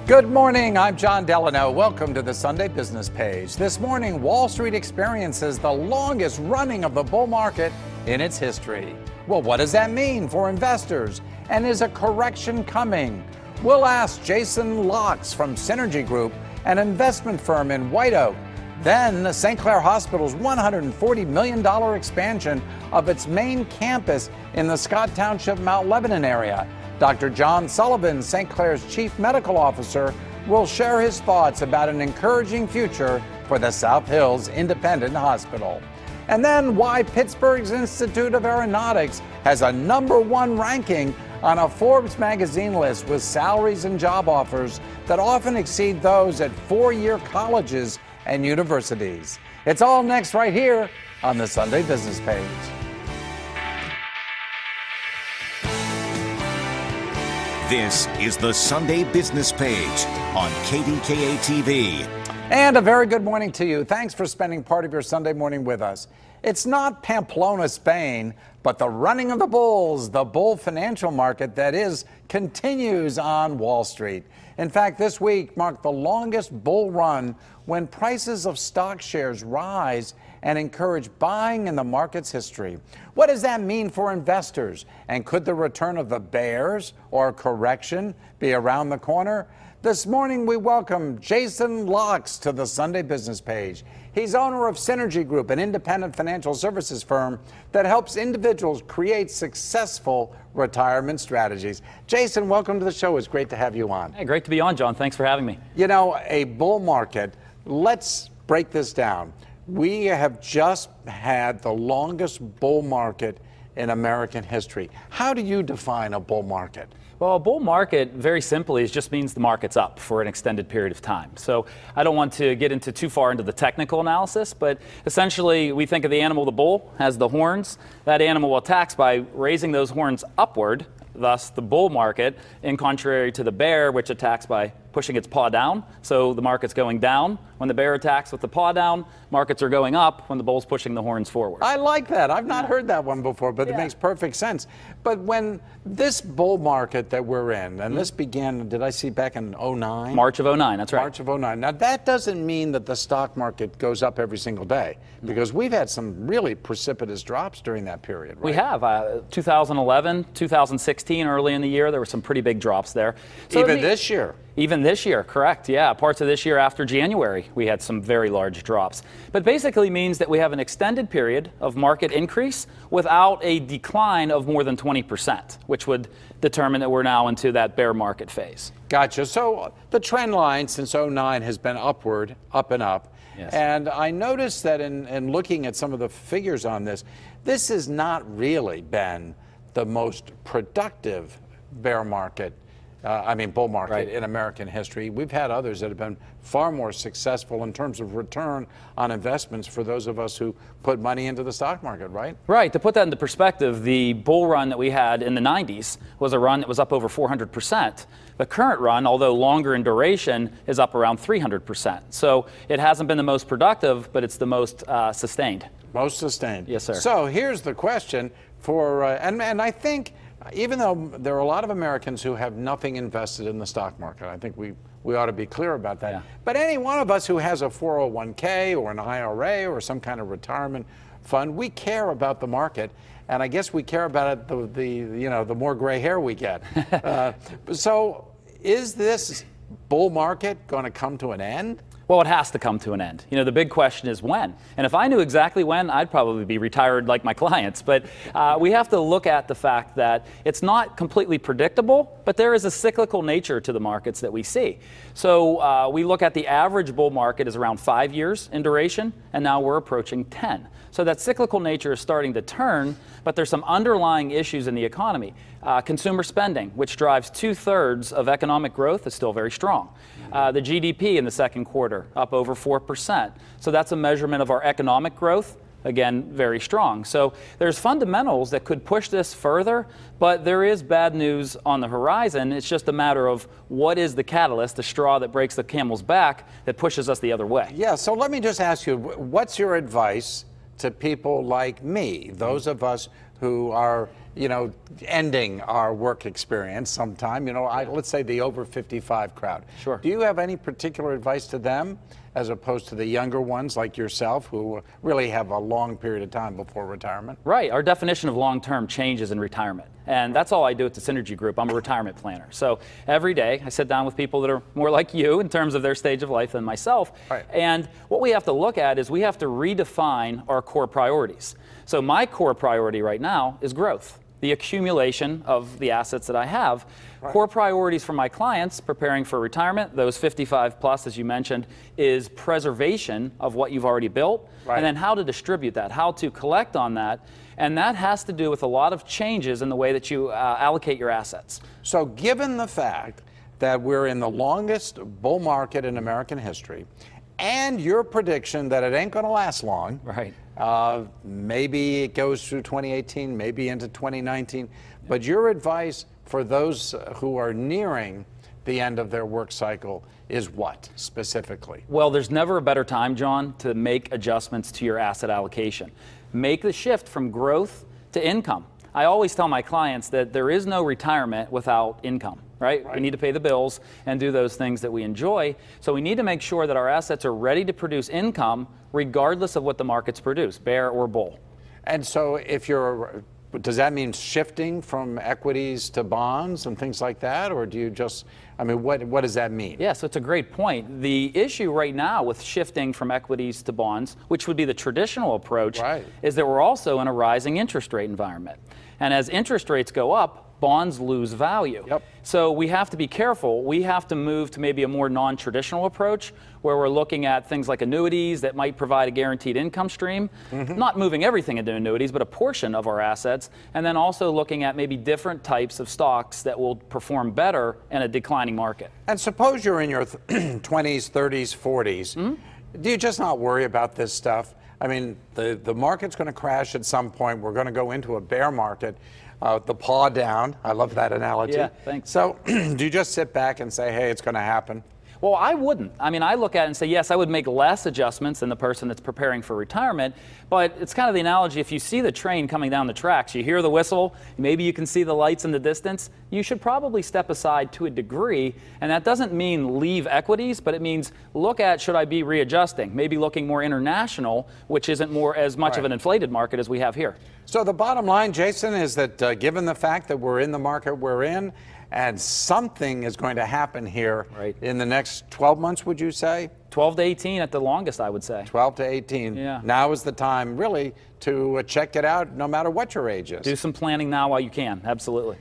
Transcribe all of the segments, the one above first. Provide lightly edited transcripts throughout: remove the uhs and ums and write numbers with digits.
Good morning, I'm John Delano. Welcome to the Sunday Business Page. This morning, Wall Street experiences the longest running of the bull market in its history. Well, what does that mean for investors? And is a correction coming? We'll ask Jason Locks from Synergy Group, an investment firm in White Oak. Then, St. Clair Hospital's $140 million expansion of its main campus in the Scott Township, Mount Lebanon area. Dr. John Sullivan, St. Clair's chief medical officer, will share his thoughts about an encouraging future for the South Hills Independent Hospital. And then why Pittsburgh's Institute of Aeronautics has a #1 ranking on a Forbes magazine list with salaries and job offers that often exceed those at four-year colleges and universities. It's all next right here on the Sunday Business Page. This is the Sunday Business Page on KDKA-TV. And a very good morning to you. Thanks for spending part of your Sunday morning with us. It's not Pamplona, Spain, but the running of the bulls, the bull financial market that is, continues on Wall Street. In fact, this week marked the longest bull run when prices of stock shares rise and encourage buying in the market's history. What does that mean for investors? And could the return of the bears or correction be around the corner? This morning, we welcome Jason Locks to the Sunday Business Page. He's owner of Synergy Group, an independent financial services firm that helps individuals create successful retirement strategies. Jason, welcome to the show. It's great to have you on. Hey, great to be on, John. Thanks for having me. You know, a bull market, let's break this down. We have just had the longest bull market in American history. How do you define a bull market? Well, a bull market, very simply, just means the market's up for an extended period of time. So I don't want to get into too far into the technical analysis, but essentially we think of the animal, the bull, has the horns. That animal attacks by raising those horns upward, thus the bull market, in contrary to the bear, which attacks by pushing its paw down. So the market's going down. When the bear attacks with the paw down, markets are going up when the bull's pushing the horns forward. I like that. I've not heard that one before, but it makes perfect sense. But when this bull market that we're in, and this began, did I see back in 09? March of 09, that's right. March of 09. Now, that doesn't mean that the stock market goes up every single day, because we've had some really precipitous drops during that period, right? We have. 2011, 2016, early in the year, there were some pretty big drops there. So even this year? Even this year, correct. Yeah, parts of this year after January, we had some very large drops. But basically means that we have an extended period of market increase without a decline of more than 20%, which would determine that we're now into that bear market phase. Gotcha. So the trend line since 09 has been upward, up and up. Yes. And I noticed that in looking at some of the figures on this, this has not really been the most productive bear market. Bull market in American history. We've had others that have been far more successful in terms of return on investments for those of us who put money into the stock market, right? Right. To put that into perspective, the bull run that we had in the 90s was a run that was up over 400%. The current run, although longer in duration, is up around 300%. So it hasn't been the most productive, but it's the most sustained. Most sustained. Yes, sir. So here's the question for, and I think, even though there are a lot of Americans who have nothing invested in the stock market, I think we ought to be clear about that. Yeah. But any one of us who has a 401k or an IRA or some kind of retirement fund, we care about the market, and I guess we care about it the more gray hair we get. So is this bull market going to come to an end? Well, it has to come to an end. You know, the big question is when. And if I knew exactly when, I'd probably be retired like my clients. But we have to look at the fact that it's not completely predictable, but there is a cyclical nature to the markets that we see. So we look at the average bull market is around 5 years in duration, and now we're approaching 10. So that cyclical nature is starting to turn, but there's some underlying issues in the economy. Consumer spending, which drives 2/3 of economic growth, is still very strong. The GDP in the second quarter, up over 4%. So that's a measurement of our economic growth. Again, very strong. So there's fundamentals that could push this further, but there is bad news on the horizon. It's just a matter of what is the catalyst, the straw that breaks the camel's back that pushes us the other way. Yeah, so let me just ask you, what's your advice to people like me, those of us who are ending our work experience sometime, let's say the over 55 crowd. Sure. Do you have any particular advice to them as opposed to the younger ones like yourself who really have a long period of time before retirement? Right. Our definition of long-term changes in retirement. And that's all I do at the Synergy Group. I'm a retirement planner. So every day I sit down with people that are more like you in terms of their stage of life than myself. Right. And what we have to look at is we have to redefine our core priorities. So my core priority right now is growth, the accumulation of the assets that I have. Right. Core priorities for my clients preparing for retirement, those 55 plus, as you mentioned, is preservation of what you've already built, right, and then how to distribute that, how to collect on that. And that has to do with a lot of changes in the way that you allocate your assets. So given the fact that we're in the longest bull market in American history, and your prediction that it ain't going to last long, right? Maybe it goes through 2018, maybe into 2019. But your advice for those who are nearing the end of their work cycle is what specifically? Well, there's never a better time, John, to make adjustments to your asset allocation. Make the shift from growth to income. I always tell my clients that there is no retirement without income. Right? We need to pay the bills and do those things that we enjoy. So we need to make sure that our assets are ready to produce income regardless of what the markets produce, bear or bull. And so does that mean shifting from equities to bonds and things like that? Or do you just, what does that mean? Yeah, so it's a great point. The issue right now with shifting from equities to bonds, which would be the traditional approach, right, is that we're also in a rising interest rate environment. And as interest rates go up, bonds lose value. Yep. So we have to be careful. We have to move to maybe a more non-traditional approach where we're looking at things like annuities that might provide a guaranteed income stream, not moving everything into annuities, but a portion of our assets, and then also looking at maybe different types of stocks that will perform better in a declining market. And suppose you're in your 20s, 30s, 40s. Do you just not worry about this stuff? The market's going to crash at some point. We're going to go into a bear market. The paw down. I love that analogy. Yeah, thanks. So do you just sit back and say, hey, it's going to happen? Well, I wouldn't. I look at it and say, yes, I would make less adjustments than the person that's preparing for retirement, but it's kind of the analogy, if you see the train coming down the tracks, you hear the whistle, maybe you can see the lights in the distance, you should probably step aside to a degree, and that doesn't mean leave equities, but it means look at, should I be readjusting? Maybe looking more international, which isn't as much of an inflated market as we have here. So the bottom line, Jason, is that given the fact that we're in the market we're in, and something is going to happen here in the next 12 months, would you say? 12 to 18 at the longest, I would say. 12 to 18. Yeah. Now is the time, really, to check it out, no matter what your age is. Do some planning now while you can. Absolutely.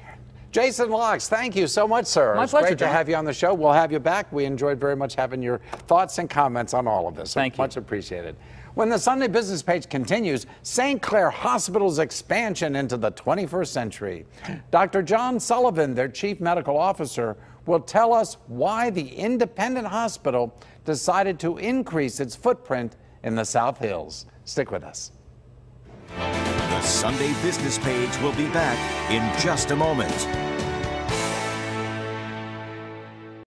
Jason Locks, thank you so much, sir. My pleasure, great to have you on the show. We'll have you back. We enjoyed very much having your thoughts and comments on all of this. Thank you. Much appreciated. When the Sunday Business Page continues, St. Clair Hospital's expansion into the 21st century. Dr. John Sullivan, their Chief Medical Officer, will tell us why the independent hospital decided to increase its footprint in the South Hills. Stick with us. The Sunday Business Page will be back in just a moment.